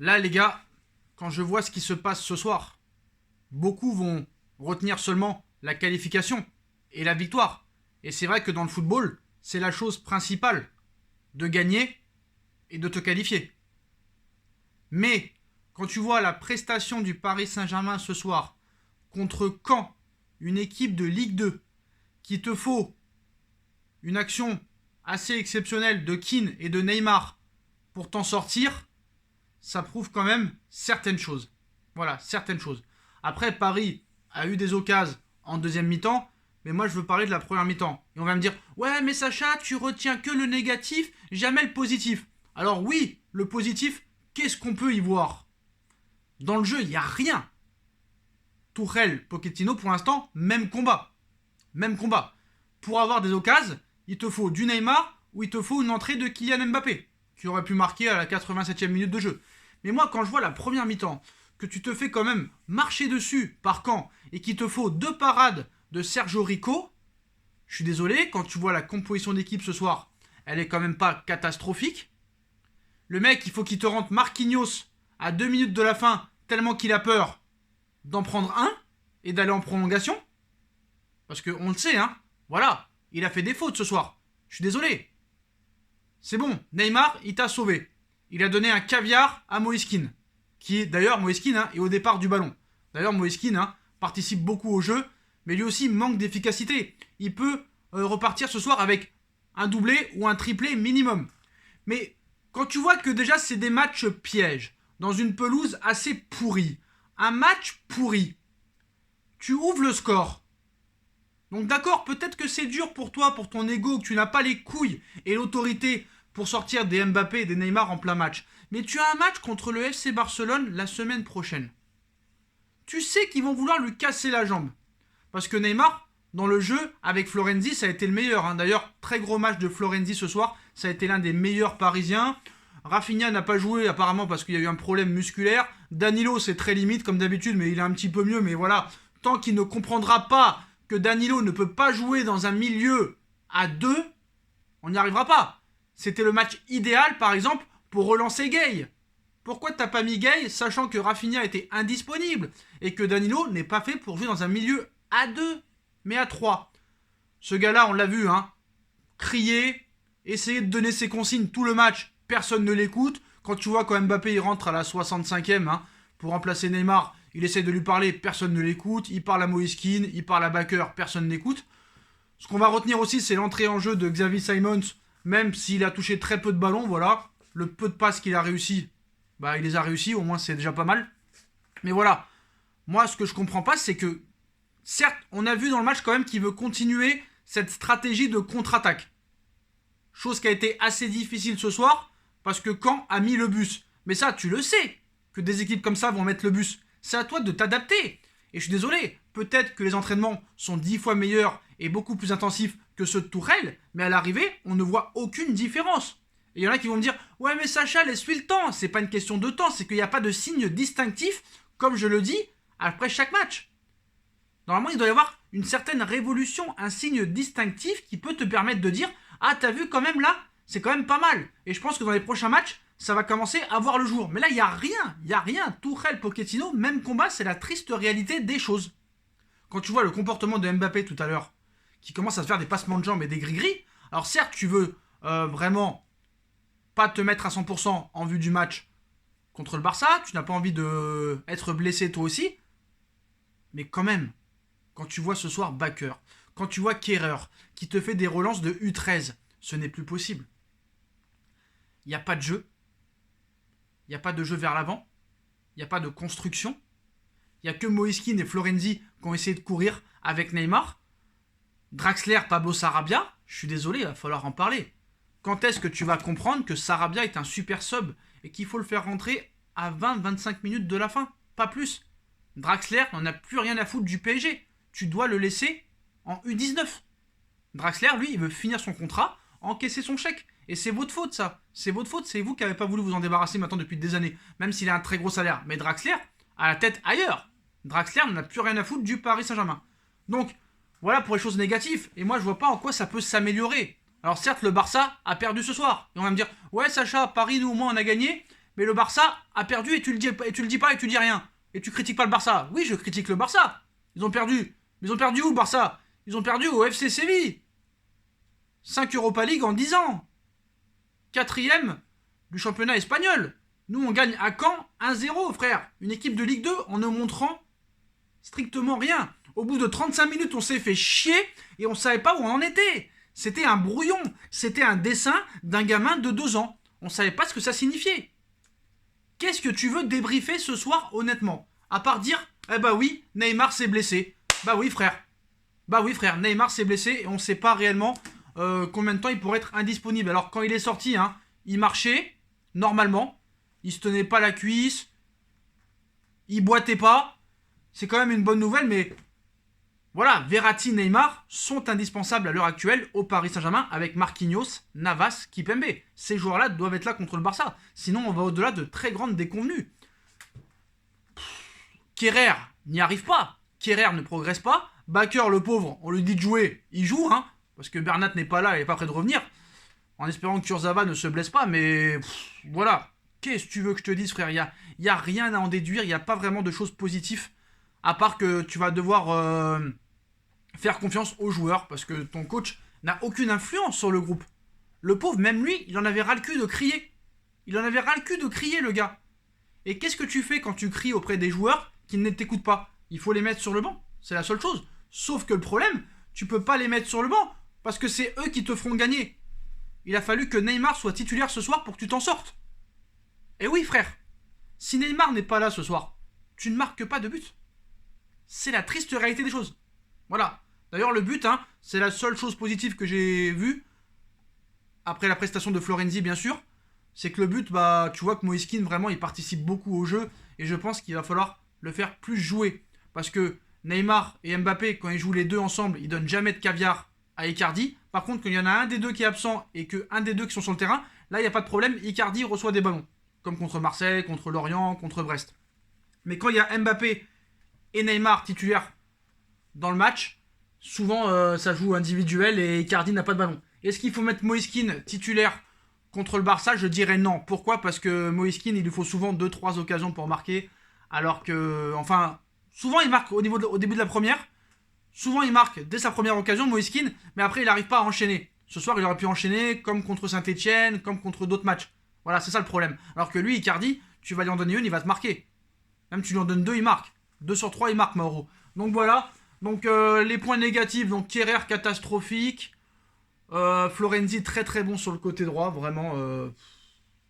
Là, les gars, quand je vois ce qui se passe ce soir, beaucoup vont retenir seulement la qualification et la victoire. Et c'est vrai que dans le football, c'est la chose principale de gagner et de te qualifier. Mais quand tu vois la prestation du Paris Saint-Germain ce soir contre Caen, une équipe de Ligue 2, qui te faut une action assez exceptionnelle de Keane et de Neymar pour t'en sortir, ça prouve quand même certaines choses. Voilà, certaines choses. Après, Paris a eu des occasions en deuxième mi-temps, mais moi je veux parler de la première mi-temps. Et on va me dire, ouais mais Sacha, tu retiens que le négatif, jamais le positif. Alors oui, le positif, qu'est-ce qu'on peut y voir? Dans le jeu, il n'y a rien. Tuchel, Pochettino, pour l'instant, même combat. Même combat. Pour avoir des occasions, il te faut du Neymar ou il te faut une entrée de Kylian Mbappé, qui aurait pu marquer à la 87e minute de jeu. Mais moi, quand je vois la première mi-temps, que tu te fais quand même marcher dessus par Caen et qu'il te faut 2 parades de Sergio Rico, je suis désolé, quand tu vois la composition d'équipe ce soir, elle est quand même pas catastrophique. Le mec, il faut qu'il te rentre Marquinhos à 2 minutes de la fin, tellement qu'il a peur d'en prendre un et d'aller en prolongation. Parce qu'on le sait, hein. Voilà, il a fait des fautes ce soir. Je suis désolé. C'est bon, Neymar, il t'a sauvé. Il a donné un caviar à Moïse Kean, qui est d'ailleurs, Moïse Kean est au départ du ballon. D'ailleurs, Moïse Kean participe beaucoup au jeu, mais lui aussi manque d'efficacité. Il peut repartir ce soir avec un doublé ou un triplé minimum. Mais quand tu vois que déjà c'est des matchs pièges, dans une pelouse assez pourrie, un match pourri, tu ouvres le score. Donc d'accord, peut-être que c'est dur pour toi, pour ton ego, que tu n'as pas les couilles et l'autorité pour sortir des Mbappé et des Neymar en plein match. Mais tu as un match contre le FC Barcelone la semaine prochaine. Tu sais qu'ils vont vouloir lui casser la jambe. Parce que Neymar, dans le jeu, avec Florenzi, ça a été le meilleur. D'ailleurs, très gros match de Florenzi ce soir. Ça a été l'un des meilleurs parisiens. Rafinha n'a pas joué apparemment parce qu'il y a eu un problème musculaire. Danilo, c'est très limite comme d'habitude, mais il est un petit peu mieux. Mais voilà, tant qu'il ne comprendra pas que Danilo ne peut pas jouer dans un milieu à 2, on n'y arrivera pas. C'était le match idéal, par exemple, pour relancer Gay. Pourquoi t'as pas mis Gay, sachant que Rafinha était indisponible et que Danilo n'est pas fait pour jouer dans un milieu à 2, mais à 3. Ce gars-là, on l'a vu, hein, crier, essayer de donner ses consignes tout le match, personne ne l'écoute. Quand tu vois quand Mbappé il rentre à la 65e pour remplacer Neymar, il essaie de lui parler, personne ne l'écoute. Il parle à Moïse Kean, il parle à Bakker, personne n'écoute. Ce qu'on va retenir aussi, c'est l'entrée en jeu de Xavi Simons, même s'il a touché très peu de ballons, voilà. Le peu de passes qu'il a réussi, bah il les a réussi, au moins c'est déjà pas mal. Mais voilà, moi ce que je comprends pas, c'est que, certes, on a vu dans le match quand même qu'il veut continuer cette stratégie de contre-attaque. Chose qui a été assez difficile ce soir, parce que Caen a mis le bus. Mais ça, tu le sais, que des équipes comme ça vont mettre le bus. C'est à toi de t'adapter. Et je suis désolé, peut-être que les entraînements sont 10 fois meilleurs et beaucoup plus intensifs que ceux de Tourelle, mais à l'arrivée, on ne voit aucune différence. Et il y en a qui vont me dire, ouais mais Sacha, laisse-lui le temps. C'est pas une question de temps, c'est qu'il n'y a pas de signe distinctif, comme je le dis, après chaque match. Normalement, il doit y avoir une certaine révolution, un signe distinctif qui peut te permettre de dire, ah t'as vu quand même là, c'est quand même pas mal. Et je pense que dans les prochains matchs, ça va commencer à voir le jour. Mais là, il n'y a rien. Tuchel, Pochettino, même combat, c'est la triste réalité des choses. Quand tu vois le comportement de Mbappé tout à l'heure, qui commence à se faire des passements de jambes et des gris-gris, alors certes, tu veux vraiment pas te mettre à 100% en vue du match contre le Barça, tu n'as pas envie d'être blessé toi aussi, mais quand même, quand tu vois ce soir Bakker, quand tu vois Kehrer, qui te fait des relances de U13, ce n'est plus possible. Il n'y a pas de jeu. Il n'y a pas de jeu vers l'avant. Il n'y a pas de construction. Il n'y a que Moïse Kean et Florenzi qui ont essayé de courir avec Neymar. Draxler, Pablo Sarabia, je suis désolé, il va falloir en parler. Quand est-ce que tu vas comprendre que Sarabia est un super sub et qu'il faut le faire rentrer à 20-25 minutes de la fin? Pas plus. Draxler n'en a plus rien à foutre du PSG. Tu dois le laisser en U19. Draxler, lui, il veut finir son contrat, encaisser son chèque. Et c'est votre faute, ça. C'est votre faute, c'est vous qui n'avez pas voulu vous en débarrasser maintenant depuis des années. Même s'il a un très gros salaire. Mais Draxler a la tête ailleurs. Draxler n'a plus rien à foutre du Paris Saint-Germain. Donc, voilà pour les choses négatives. Et moi, je vois pas en quoi ça peut s'améliorer. Alors certes, le Barça a perdu ce soir. Et on va me dire, ouais Sacha, Paris, nous au moins on a gagné. mais le Barça a perdu et tu le dis pas et tu dis rien. Et tu critiques pas le Barça. Oui, je critique le Barça. Ils ont perdu. Mais ils ont perdu où le Barça? Ils ont perdu au FC Séville. 5 Europa League en 10 ans. 4e du championnat espagnol. Nous, on gagne à Caen 1-0, frère. Une équipe de Ligue 2 en ne montrant strictement rien. Au bout de 35 minutes, on s'est fait chier et on savait pas où on en était. C'était un brouillon. C'était un dessin d'un gamin de 2 ans. On savait pas ce que ça signifiait. Qu'est-ce que tu veux débriefer ce soir, honnêtement? À part dire, eh bah oui, Neymar s'est blessé. Bah oui, frère. Bah oui, frère, Neymar s'est blessé et on sait pas réellement combien de temps il pourrait être indisponible. Alors, quand il est sorti, hein, il marchait, normalement. Il se tenait pas la cuisse. Il boitait pas. C'est quand même une bonne nouvelle, mais voilà, Verratti, Neymar sont indispensables à l'heure actuelle au Paris Saint-Germain avec Marquinhos, Navas, Kipembe. Ces joueurs-là doivent être là contre le Barça. Sinon, on va au-delà de très grandes déconvenues. Kerrer n'y arrive pas. Kerrer ne progresse pas. Bakker, le pauvre, on lui dit de jouer. Il joue, hein, parce que Bernat n'est pas là, il n'est pas prêt de revenir. En espérant que Kurzawa ne se blesse pas, mais voilà. Qu'est-ce que tu veux que je te dise, frère? Il y a rien à en déduire, il n'y a pas vraiment de choses positives. À part que tu vas devoir faire confiance aux joueurs, parce que ton coach n'a aucune influence sur le groupe. Le pauvre, même lui, il en avait ras le cul de crier. Il en avait ras le cul de crier, le gars. Et qu'est-ce que tu fais quand tu cries auprès des joueurs qui ne t'écoutent pas? Il faut les mettre sur le banc, c'est la seule chose. Sauf que le problème, tu peux pas les mettre sur le banc, parce que c'est eux qui te feront gagner. Il a fallu que Neymar soit titulaire ce soir pour que tu t'en sortes. Et oui, frère, si Neymar n'est pas là ce soir, tu ne marques pas de but. C'est la triste réalité des choses. Voilà. D'ailleurs, le but, hein, c'est la seule chose positive que j'ai vue, après la prestation de Florenzi, bien sûr, c'est que le but, bah, tu vois que Moïse Kean, vraiment, il participe beaucoup au jeu, et je pense qu'il va falloir le faire plus jouer. Parce que Neymar et Mbappé, quand ils jouent les deux ensemble, ils donnent jamais de caviar à Icardi. Par contre, quand il y en a un des deux qui est absent, et qu'un des deux qui sont sur le terrain, là, il n'y a pas de problème, Icardi reçoit des ballons. Comme contre Marseille, contre Lorient, contre Brest. Mais quand il y a Mbappé et Neymar titulaires dans le match, souvent ça joue individuel et Icardi n'a pas de ballon. Est-ce qu'il faut mettre Moïse Kean titulaire contre le Barça? Je dirais non. Pourquoi? Parce que Moïse Kean, il lui faut souvent 2-3 occasions pour marquer. Alors que, enfin, souvent il marque au début de la première. Souvent il marque dès sa première occasion, Moïse Kean, mais après il n'arrive pas à enchaîner. Ce soir il aurait pu enchaîner comme contre Saint-Etienne, comme contre d'autres matchs. Voilà, c'est ça le problème. Alors que lui, Icardi, tu vas lui en donner une, il va te marquer. Même tu lui en donnes deux, il marque. 2 sur 3, il marque, Mauro. Donc voilà. Donc les points négatifs, donc Kerrer catastrophique. Florenzi très très bon sur le côté droit. Vraiment,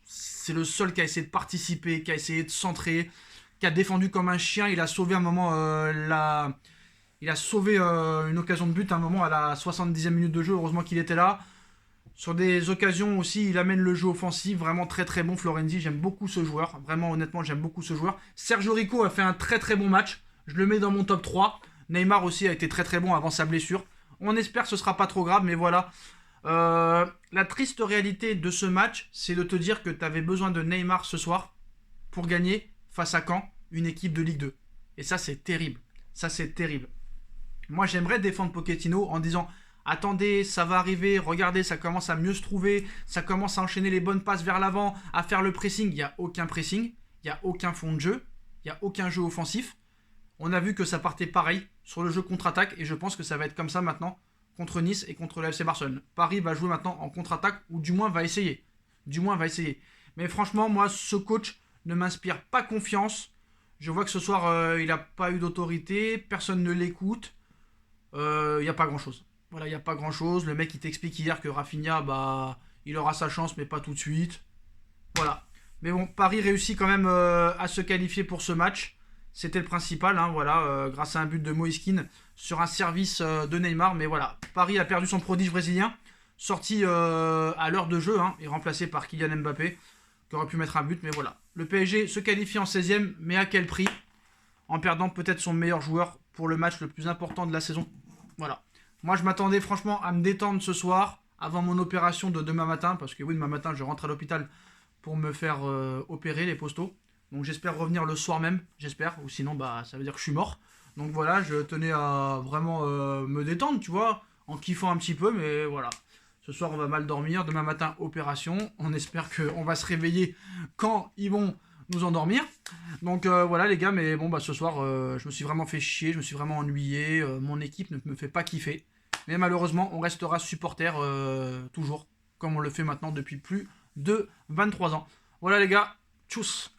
c'est le seul qui a essayé de participer, qui a essayé de centrer, qui a défendu comme un chien. Il a sauvé un moment il a sauvé une occasion de but à un moment à la 70e minute de jeu. Heureusement qu'il était là. Sur des occasions aussi, il amène le jeu offensif, vraiment très très bon Florenzi, j'aime beaucoup ce joueur, vraiment honnêtement j'aime beaucoup ce joueur. Sergio Rico a fait un très très bon match, je le mets dans mon top 3. Neymar aussi a été très très bon avant sa blessure. On espère que ce sera pas trop grave, mais voilà. La triste réalité de ce match, c'est de te dire que tu avais besoin de Neymar ce soir pour gagner face à Caen, une équipe de Ligue 2. Et ça c'est terrible, ça c'est terrible. Moi j'aimerais défendre Pochettino en disant... Attendez, ça va arriver, regardez, ça commence à mieux se trouver, ça commence à enchaîner les bonnes passes vers l'avant, à faire le pressing. Il n'y a aucun pressing, il n'y a aucun fond de jeu, il n'y a aucun jeu offensif. On a vu que ça partait pareil sur le jeu contre-attaque et je pense que ça va être comme ça maintenant contre Nice et contre le FC Barcelone. Paris va jouer maintenant en contre-attaque ou du moins va essayer. Mais franchement, moi, ce coach ne m'inspire pas confiance. Je vois que ce soir, il n'a pas eu d'autorité, personne ne l'écoute. Il n'y a pas grand-chose. Voilà, il n'y a pas grand chose. Le mec il t'explique hier que Rafinha, bah, il aura sa chance, mais pas tout de suite. Voilà. Mais bon, Paris réussit quand même à se qualifier pour ce match. C'était le principal, hein, voilà, grâce à un but de Moïse Kean sur un service de Neymar. Mais voilà, Paris a perdu son prodige brésilien, sorti à l'heure de jeu, hein, et remplacé par Kylian Mbappé, qui aurait pu mettre un but. Mais voilà, le PSG se qualifie en 16e, mais à quel prix? En perdant peut-être son meilleur joueur pour le match le plus important de la saison. Voilà. Moi, je m'attendais franchement à me détendre ce soir, avant mon opération de demain matin, parce que oui, demain matin, je rentre à l'hôpital pour me faire opérer les postaux. Donc j'espère revenir le soir même, j'espère, ou sinon, bah, ça veut dire que je suis mort. Donc voilà, je tenais à vraiment me détendre, tu vois, en kiffant un petit peu, mais voilà. Ce soir, on va mal dormir. Demain matin, opération. On espère qu'on va se réveiller quand ils vont nous endormir. Donc voilà les gars, mais bon bah ce soir je me suis vraiment fait chier, je me suis vraiment ennuyé, mon équipe ne me fait pas kiffer. Mais malheureusement on restera supporter toujours, comme on le fait maintenant depuis plus de 23 ans. Voilà les gars, tchuss.